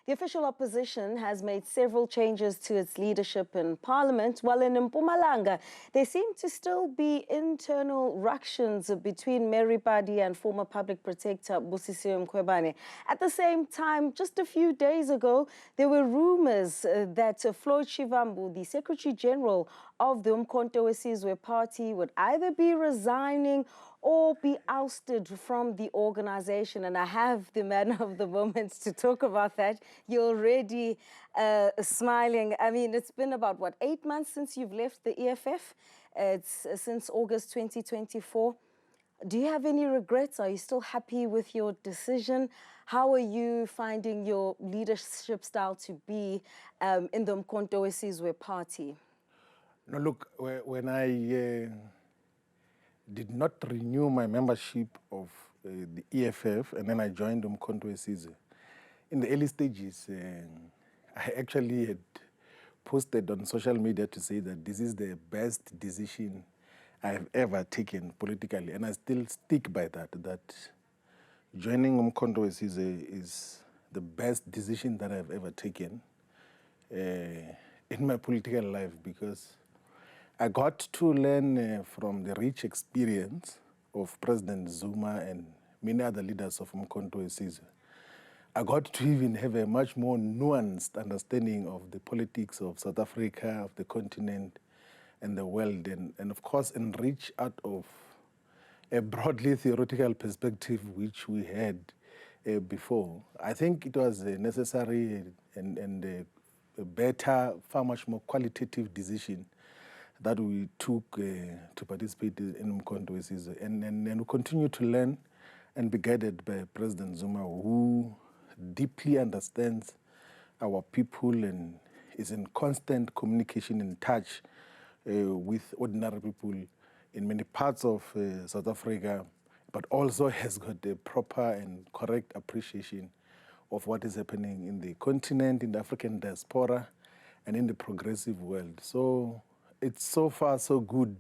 The official opposition has made several changes to its leadership in parliament, while in Mpumalanga, there seem to still be internal ructions between Meripadi and former public protector Ziyanda Ngcobo. At the same time, just a few days ago, there were rumors that Floyd Shivambu, the Secretary General of the uMkhonto weSizwe party, would either be resigning or be ousted from the organization. And I have the man of the moment to talk about that. You're already smiling. I mean, it's been about, what, 8 months since you've left the EFF? It's since August 2024. Do you have any regrets? Are you still happy with your decision? How are you finding your leadership style to be in the uMkhonto weSizwe party? No, look, when I did not renew my membership of the EFF, and then I joined uMkhonto weSizwe. In the early stages, I actually had posted on social media to say that this is the best decision I have ever taken politically, and I still stick by that, that joining uMkhonto weSizwe is the best decision that I've ever taken in my political life, because I got to learn from the rich experience of President Zuma and many other leaders of uMkhonto weSizwe. I got to even have a much more nuanced understanding of the politics of South Africa, of the continent, and the world, and of course enrich out of a broadly theoretical perspective which we had before. I think it was a necessary and a better, far much more qualitative decision that we took to participate in uMkhonto weSizwe, and we continue to learn and be guided by President Zuma, who deeply understands our people and is in constant communication and touch with ordinary people in many parts of South Africa, but also has got a proper and correct appreciation of what is happening in the continent, in the African diaspora, and in the progressive world. So it's so far so good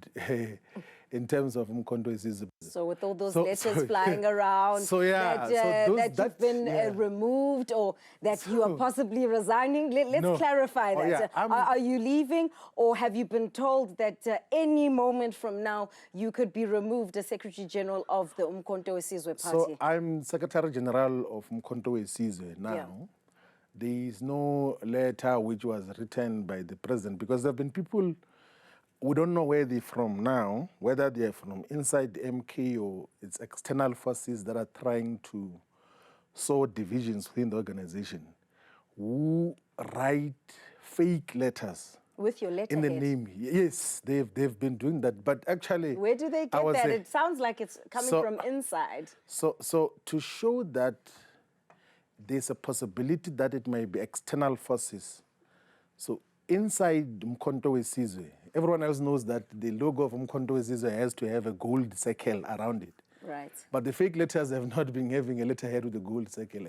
in terms of uMkhonto weSizwe. So with all those letters flying around, that you've been removed, or that you are possibly resigning, let's clarify that. Are you leaving, or have you been told that any moment from now you could be removed as Secretary General of the uMkhonto weSizwe party? So I'm Secretary General of uMkhonto weSizwe now. Yeah. There is no letter which was written by the president, because there have been people, we don't know where they're from now, whether they're from inside the MK or it's external forces that are trying to sow divisions within the organization, who write fake letters. With your letterhead? In the name, yes, they've been doing that, but actually... Where do they get that? It sounds like it's coming from inside. So to show that there's a possibility that it may be external forces, so inside uMkhonto weSizwe, everyone else knows that the logo of uMkhonto weSizwe has to have a gold circle around it. Right. But the fake letters have not been having a letterhead with a gold circle,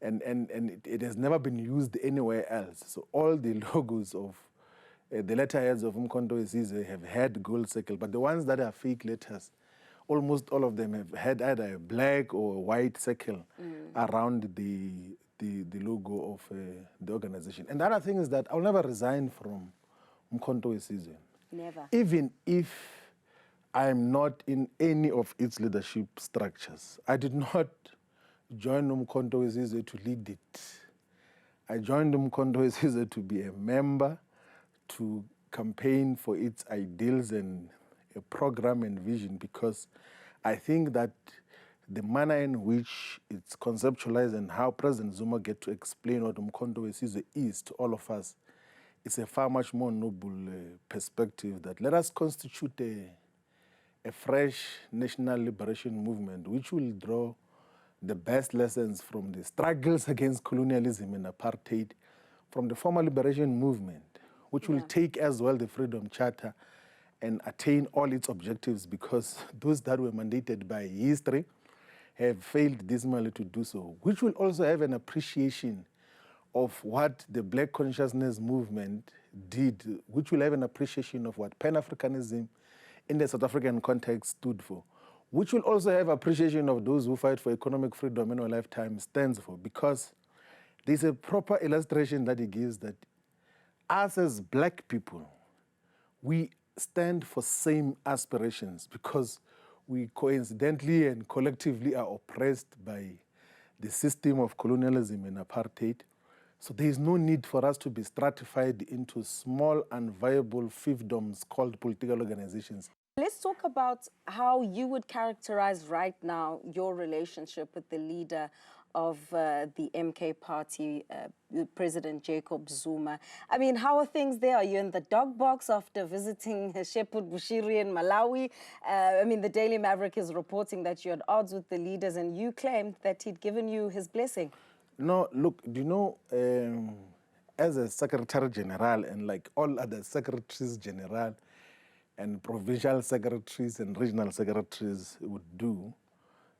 and it has never been used anywhere else. So all the logos of the letterheads of uMkhonto weSizwe have had gold circle, but the ones that are fake letters, almost all of them have had either a black or a white circle around the logo of the organization. And the other thing is that I'll never resign from uMkhonto weSizwe. Never. Even if I'm not in any of its leadership structures. I did not join uMkhonto weSizwe to lead it. I joined uMkhonto weSizwe to be a member, to campaign for its ideals and a program and vision, because I think that the manner in which it's conceptualized and how President Zuma get to explain what uMkhonto weSizwe is to all of us, it's a far much more noble perspective that let us constitute a fresh national liberation movement which will draw the best lessons from the struggles against colonialism and apartheid, from the former liberation movement, which will take as well the Freedom Charter and attain all its objectives, because those that were mandated by history have failed dismally to do so, which will also have an appreciation of what the Black Consciousness movement did, which will have an appreciation of what Pan-Africanism in the South African context stood for, which will also have appreciation of those who fight for economic freedom in our lifetime stands for, because there's a proper illustration that he gives that us as black people, we stand for same aspirations because we coincidentally and collectively are oppressed by the system of colonialism and apartheid. So there is no need for us to be stratified into small unviable fiefdoms called political organizations. Let's talk about how you would characterize right now your relationship with the leader of the MK party, President Jacob Zuma. I mean, how are things there? Are you in the dog box after visiting Shepherd Bushiri in Malawi? I mean, the Daily Maverick is reporting that you're at odds with the leaders and you claimed that he'd given you his blessing. No, look, do you know, as a Secretary General and like all other Secretaries General and provincial secretaries and regional secretaries would do,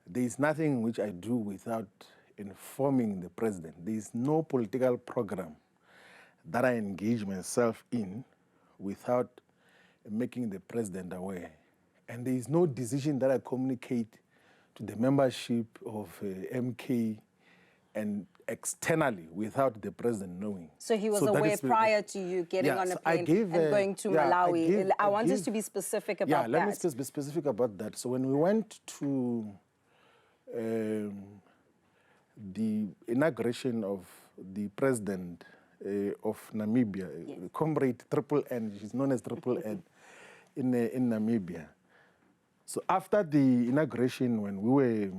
there is nothing which I do without informing the president. There is no political program that I engage myself in without making the president aware. And there is no decision that I communicate to the membership of MK and externally without the president knowing. So he was aware prior to you getting on a plane and going to Malawi. I want us to be specific about that. Yeah, let me be specific about that. So when we went to the inauguration of the president of Namibia, Comrade Triple N, she's known as Triple N, in Namibia. So after the inauguration, when we were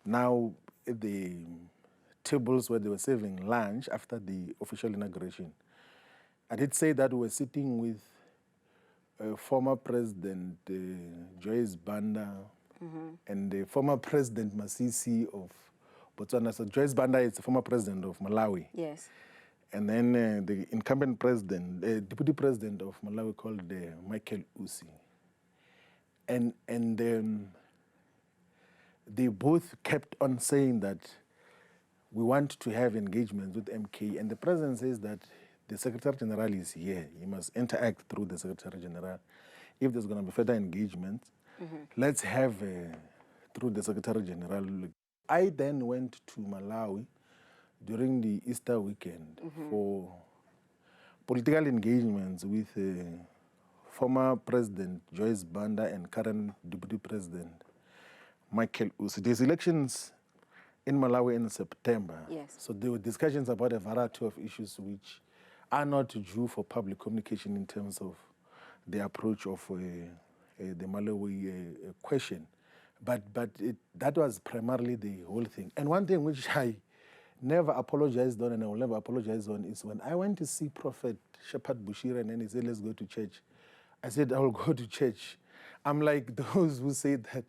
now at the tables where they were serving lunch after the official inauguration, I did say that we were sitting with former President Joyce Banda and the former President Masisi of Botswana. So Joyce Banda is the former president of Malawi. Yes. And then the incumbent president, deputy president of Malawi called Michael Usi. And they both kept on saying that we want to have engagements with MK. And the president says that the Secretary General is here. He must interact through the Secretary General. If there's going to be further engagement, let's have through the Secretary General. I then went to Malawi during the Easter weekend for political engagements with former President Joyce Banda and current Deputy President Michael Usi. There's elections in Malawi in September. Yes. So there were discussions about a variety of issues which are not due for public communication in terms of the approach of the Malawi question. But that was primarily the whole thing. And one thing which I never apologized on and I will never apologize on is when I went to see Prophet Shepherd Bushiri and then he said, let's go to church. I said, I will go to church. I'm like those who say that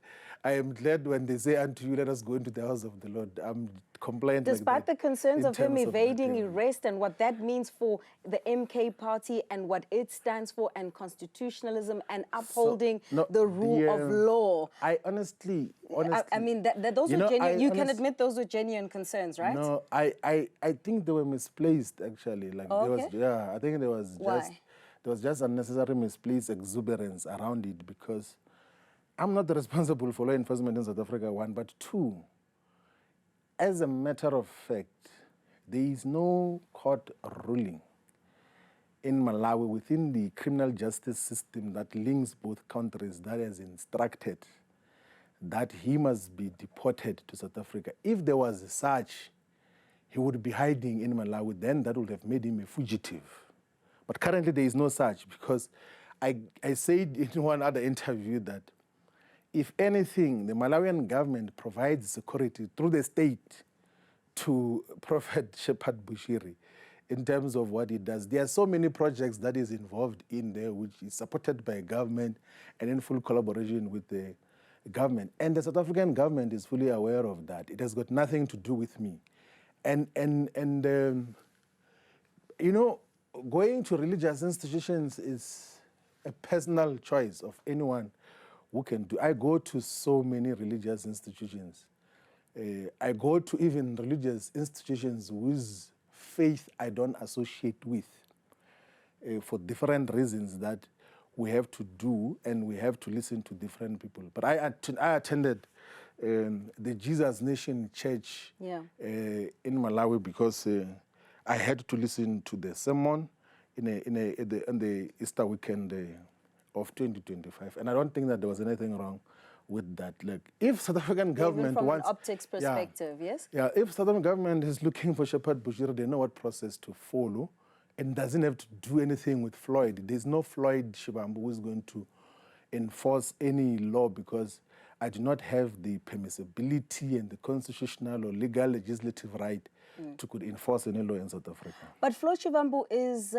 I am glad when they say unto you, let us go into the house of the Lord. I'm compliant. Despite the concerns of him evading arrest and what that means for the MK party and what it stands for and constitutionalism and upholding the rule of law. I honestly I mean, those were genuine. You can admit those were genuine concerns, right? No, I think they were misplaced actually. Like there was, I think there was just unnecessary misplaced exuberance around it because I'm not responsible for law enforcement in South Africa, one, but two, as a matter of fact, there is no court ruling in Malawi within the criminal justice system that links both countries that has instructed that he must be deported to South Africa. If there was such, he would be hiding in Malawi, then that would have made him a fugitive. But currently there is no such because I said in one other interview that if anything, the Malawian government provides security through the state to Prophet Shepherd Bushiri in terms of what he does. There are so many projects that is involved in there which is supported by government and in full collaboration with the government. And the South African government is fully aware of that. It has got nothing to do with me. And you know, going to religious institutions is a personal choice of anyone who can do. I go to so many religious institutions. I go to even religious institutions whose faith I don't associate with for different reasons that we have to do and we have to listen to different people. But I attended the Jesus Nation Church in Malawi, because I had to listen to the sermon on the Easter weekend of 2025, and I don't think that there was anything wrong with that. Like, if South African government from wants, an optics perspective, yes? Yeah, if South African government is looking for Shepherd Bushiri, they know what process to follow, and doesn't have to do anything with Floyd. There's no Floyd Shivambu who is going to enforce any law, because I do not have the permissibility and the constitutional or legal legislative right to could enforce any law in South Africa. But Floyd Shivambu is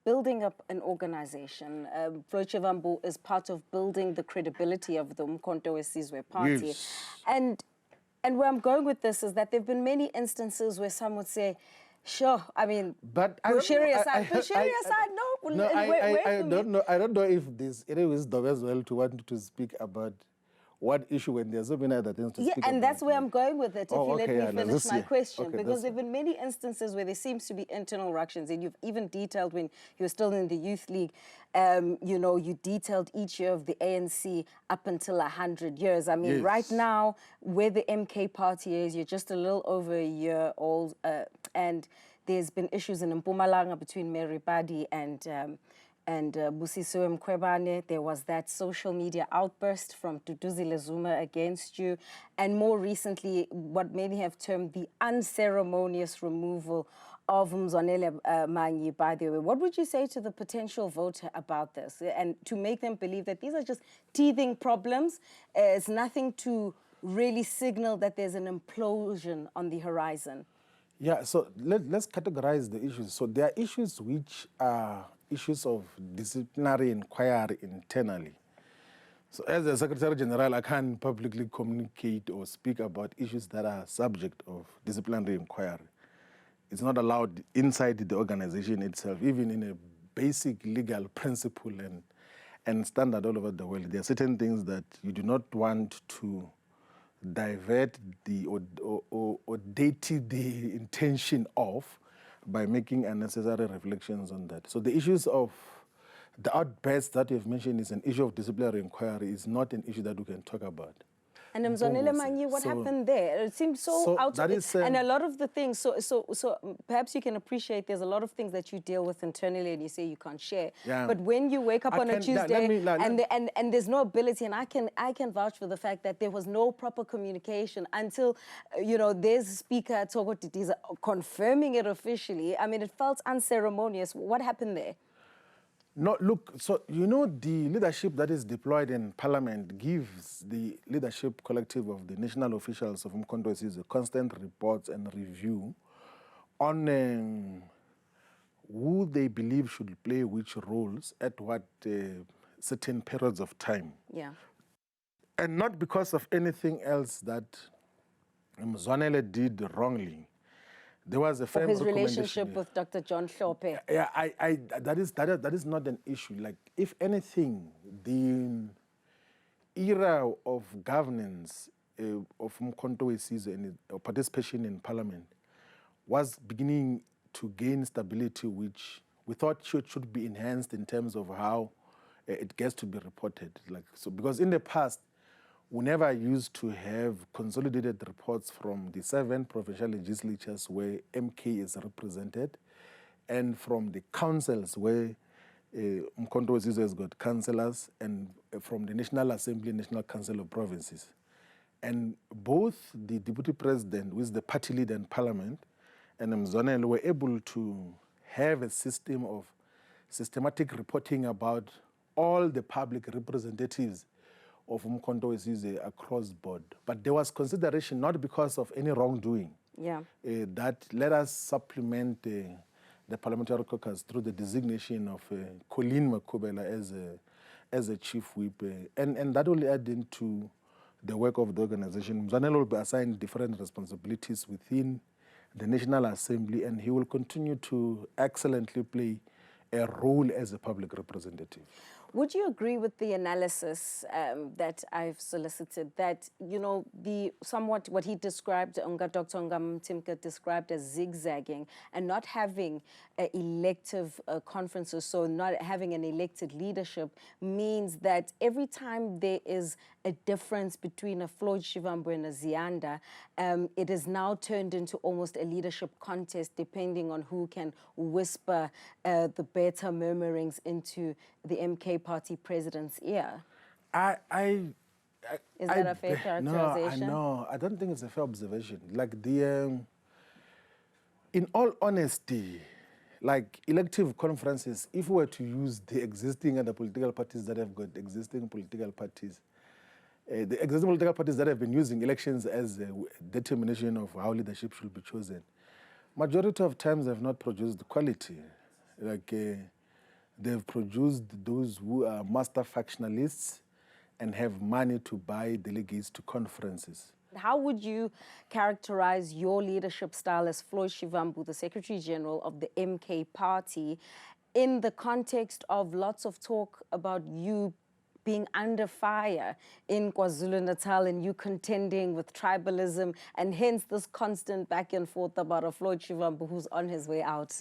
building up an organization. Floyd Shivambu is part of building the credibility of the uMkhonto weSizwe party. Yes. And where I'm going with this is that there have been many instances where some would say, sure, I mean, but Bushiri aside, no. No, I don't know. I don't know if there's any wisdom as well to want to speak about what issue when there's so many other things to speak about. Yeah, and that's where I'm going with it, if you let me finish my question. Okay, because there have been many instances where there seems to be internal ructions, and you've even detailed when you were still in the Youth League, you know, you detailed each year of the ANC up until 100 years. I mean, right now, where the MK party is, you're just a little over a year old, and there's been issues in Mpumalanga between Mary Padi and Busisiwe Mkhwebane. There was that social media outburst from Duduzile Zuma against you. And more recently, what many have termed the unceremonious removal of Mzwanele Manyi, by the way. What would you say to the potential voter about this? And to make them believe that these are just teething problems, it's nothing to really signal that there's an implosion on the horizon. Yeah, so let's categorize the issues. So there are issues which are issues of disciplinary inquiry internally. So as a Secretary General, I can't publicly communicate or speak about issues that are subject of disciplinary inquiry. It's not allowed inside the organization itself, even in a basic legal principle and standard all over the world. There are certain things that you do not want to divert or date the intention of by making unnecessary reflections on that. So the issues of the outbursts that you've mentioned is an issue of disciplinary inquiry, is not an issue that we can talk about. And Mzwanele Manyi, what happened there? It seems so out of it. And a lot of the things, so perhaps you can appreciate there's a lot of things that you deal with internally and you say you can't share. Yeah. But when you wake up on a Tuesday and there's no ability, and I can vouch for the fact that there was no proper communication until, you know, there's Speaker Togo Titiza confirming it officially. I mean, it felt unceremonious. What happened there? No, look, so you know the leadership that is deployed in Parliament gives the leadership collective of the national officials of uMkhonto weSizwe constant reports and review on who they believe should play which roles at what certain periods of time. Yeah. And not because of anything else that Mzwanele did wrongly. There was a firm his relationship with Dr. John Hlophe. Yeah, that is not an issue. Like, if anything, the era of governance of uMkhonto weSizwe and participation in Parliament was beginning to gain stability, which we thought should be enhanced in terms of how it gets to be reported. Like, so, because in the past, we never used to have consolidated reports from the 7 provincial legislatures where MK is represented, and from the councils where uMkhonto weSizwe has got councillors, and from the National Assembly, National Council of Provinces. And both the Deputy President, who is the party leader in Parliament, and Mzwanele were able to have a system of systematic reporting about all the public representatives of uMkhonto weSizwe across board. But there was consideration, not because of any wrongdoing, that let us supplement the parliamentary caucus through the designation of Colleen Makubela as a chief whip. And that will add into the work of the organization. Mzwanele will be assigned different responsibilities within the National Assembly, and he will continue to excellently play a role as a public representative. Would you agree with the analysis that I've solicited, that, you know, somewhat what he described, Dr. Ngamtimka described as zigzagging and not having elective conferences, so not having an elected leadership, means that every time there is a difference between a Floyd Shivambu and a Ziyanda, it is now turned into almost a leadership contest, depending on who can whisper the better murmurings into the MK party president's ear? Is that a fair characterization? No, I don't think it's a fair observation. Like in all honesty, like elective conferences, if we were to use the existing other political parties that have got existing political parties, the existing political parties that have been using elections as a determination of how leadership should be chosen, majority of times have not produced quality. Like they've produced those who are master factionalists and have money to buy delegates to conferences. How would you characterize your leadership style as Floyd Shivambu, the Secretary General of the MK party, in the context of lots of talk about you being under fire in KwaZulu-Natal and you contending with tribalism, and hence this constant back and forth about a Floyd Shivambu who's on his way out?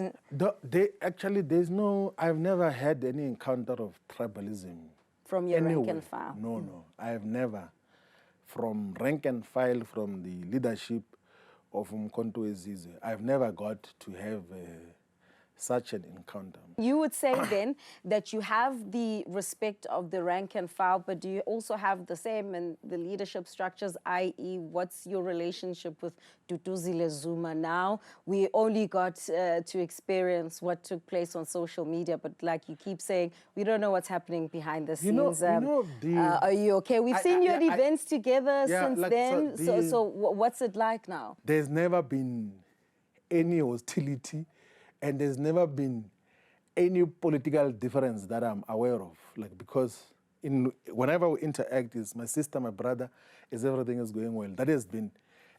I've never had any encounter of tribalism. From your rank and file? No, I have never. From rank and file, from the leadership of uMkhonto weSizwe, I've never got to have such an encounter. You would say then that you have the respect of the rank and file, but do you also have the same in the leadership structures, i.e. what's your relationship with Duduzile Zuma now? We only got to experience what took place on social media, but like you keep saying, we don't know what's happening behind the scenes. Are you okay? We've seen you at events together since then, so what's it like now? There's never been any hostility, and there's never been any political difference that I'm aware of. Like, because whenever we interact, it's my sister, my brother, everything is going well. That has been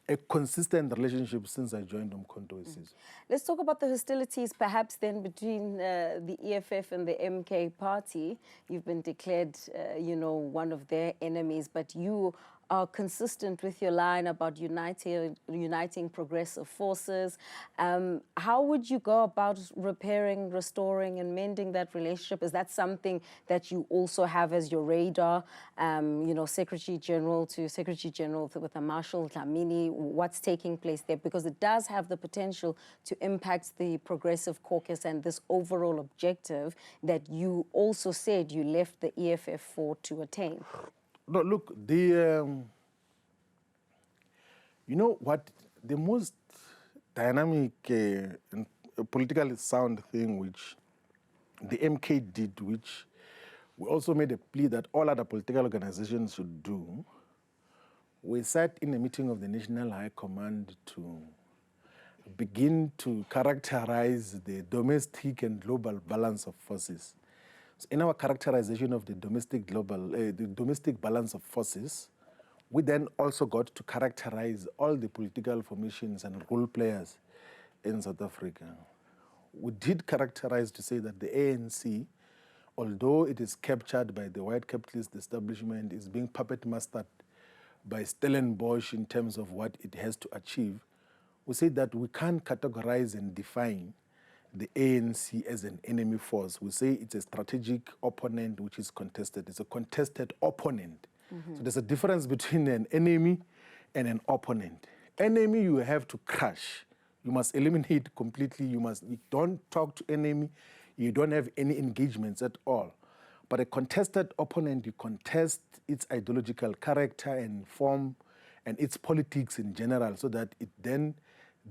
a consistent relationship since I joined uMkhonto weSizwe. Let's talk about the hostilities perhaps then between the EFF and the MK party. You've been declared, one of their enemies, but you are consistent with your line about uniting progressive forces. How would you go about repairing, restoring, and mending that relationship? Is that something that you also have as your radar? Secretary General to Secretary General with a Marshal Dlamini, what's taking place there? Because it does have the potential to impact the Progressive Caucus and this overall objective that you also said you left the EFF for to attain. No, look, you know what, the most dynamic and politically sound thing which the MK did, which we also made a plea that all other political organizations should do, we sat in a meeting of the National High Command to begin to characterize the domestic and global balance of forces. So in our characterization of the domestic balance of forces, we then also got to characterize all the political formations and role players in South Africa. We did characterize to say that the ANC, although it is captured by the white capitalist establishment, is being puppet mastered by Stellenbosch in terms of what it has to achieve. We say that we can't categorize and define the ANC as an enemy force. We say it's a strategic opponent which is contested. It's a contested opponent. Mm-hmm. So there's a difference between an enemy and an opponent. Enemy you have to crush. You must eliminate completely. You don't talk to enemy. You don't have any engagements at all. But a contested opponent, you contest its ideological character and form and its politics in general, so that it then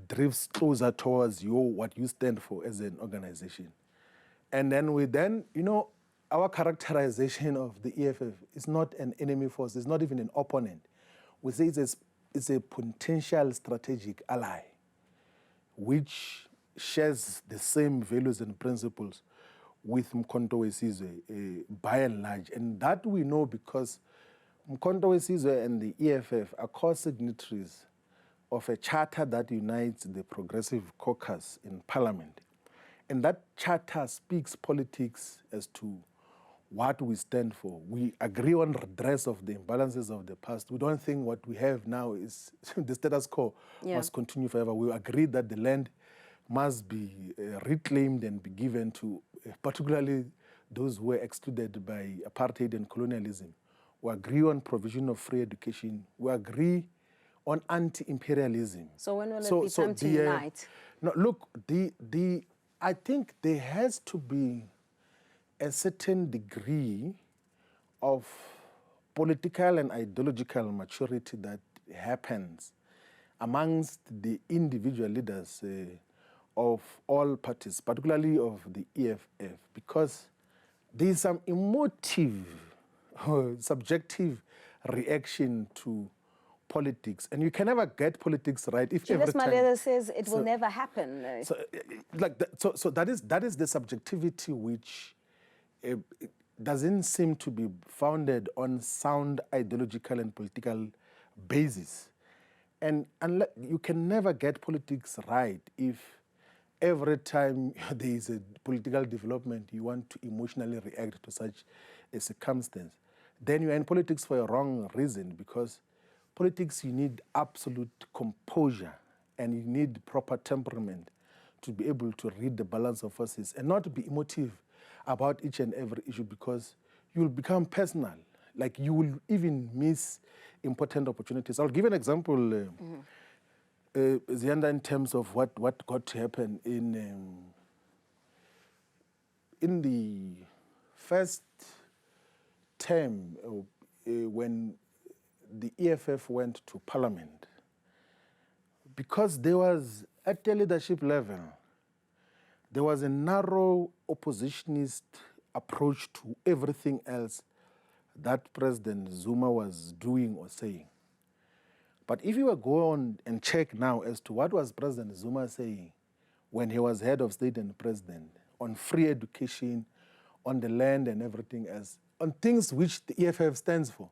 drifts closer towards what you stand for as an organization. And then our characterization of the EFF is not an enemy force, it's not even an opponent. We say it's a potential strategic ally, which shares the same values and principles with uMkhonto weSizwe, by and large. And that we know because uMkhonto weSizwe and the EFF are co-signatories of a charter that unites the Progressive Caucus in Parliament. And that charter speaks politics as to what we stand for. We agree on redress of the imbalances of the past. We don't think what we have now is the status quo must continue forever. We agree that the land must be reclaimed and be given to particularly those who were excluded by apartheid and colonialism. We agree on provision of free education. We agree on anti-imperialism. So when will it be time to unite? No, look, I think there has to be a certain degree of political and ideological maturity that happens amongst the individual leaders of all parties, particularly of the EFF, because there is some emotive, subjective reaction to politics, and you can never get politics right if Julius every time... Malema says it will never happen. So that is the subjectivity which doesn't seem to be founded on sound ideological and political basis. And you can never get politics right if every time there is a political development, you want to emotionally react to such a circumstance. Then you are in politics for a wrong reason, because politics, you need absolute composure and you need proper temperament to be able to read the balance of forces and not to be emotive about each and every issue, because you will become personal. Like, you will even miss important opportunities. I'll give an example, Ziyanda, in terms of what got to happen in the first term when the EFF went to parliament. Because there was, at the leadership level, there was a narrow oppositionist approach to everything else that President Zuma was doing or saying. But if you were go on and check now as to what was President Zuma saying when he was head of state and president, on free education, on the land and everything else, on things which the EFF stands for.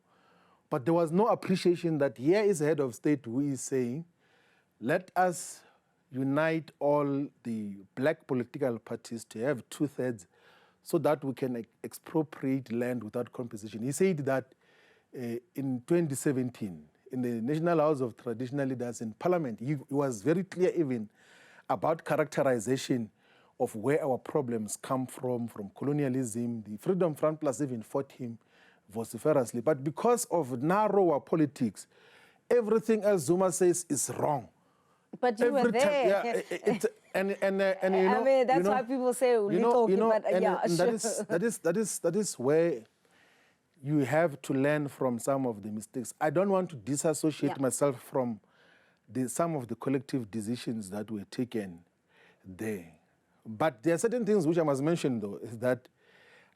But there was no appreciation that here is a head of state who is saying, let us unite all the black political parties to have 2/3 so that we can expropriate land without compensation. He said that in 2017, in the National House of Traditional Leaders in Parliament, he was very clear even about characterization of where our problems come from colonialism. The Freedom Front Plus even fought him vociferously. But because of narrower politics, everything else Zuma says is wrong. But you were there. And you know, I mean, that's why people say that is where you have to learn from some of the mistakes. I don't want to disassociate myself from some of the collective decisions that were taken there. But there are certain things which I must mention, though, is that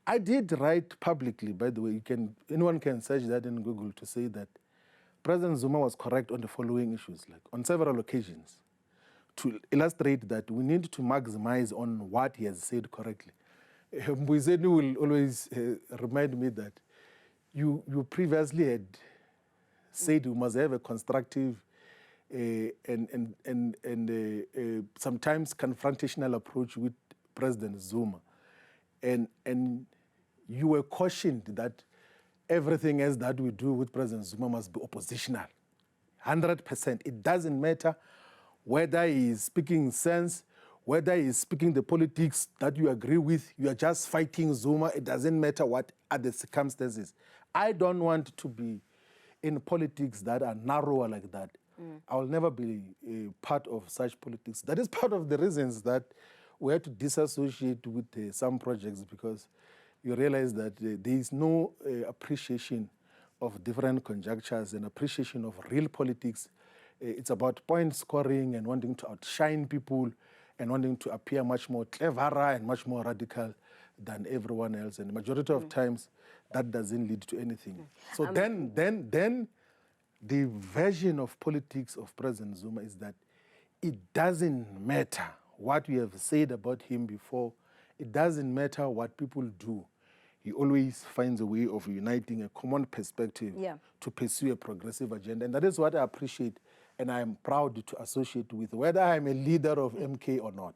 I did write publicly, by the way, anyone can search that in Google to say that President Zuma was correct on the following issues, like on several occasions, to illustrate that we need to maximize on what he has said correctly. Mbuyiseni will always remind me that you previously had said we must have a constructive and sometimes confrontational approach with President Zuma. And you were cautioned that everything else that we do with President Zuma must be oppositional, 100%. It doesn't matter whether he is speaking sense, whether he is speaking the politics that you agree with, you are just fighting Zuma. It doesn't matter what are the circumstances. I don't want to be in politics that are narrower like that. I will never be a part of such politics. That is part of the reasons that we had to disassociate with some projects, because you realize that there is no appreciation of different conjunctures and appreciation of real politics. It's about point scoring and wanting to outshine people and wanting to appear much more cleverer and much more radical than everyone else. And the majority of times, that doesn't lead to anything. So then the version of politics of President Zuma is that it doesn't matter what we have said about him before. It doesn't matter what people do. He always finds a way of uniting a common perspective to pursue a progressive agenda. And that is what I appreciate and I am proud to associate with, whether I'm a leader of MK or not.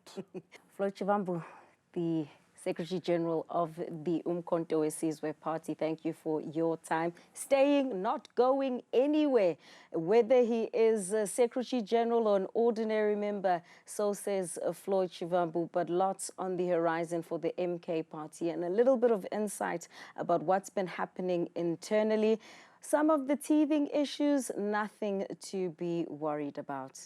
Floyd Shivambu, the Secretary General of the uMkhonto weSizwe Party. Thank you for your time. Staying, not going anywhere. Whether he is a Secretary General or an ordinary member, so says Floyd Shivambu, but lots on the horizon for the MK Party and a little bit of insight about what's been happening internally. Some of the teething issues, nothing to be worried about.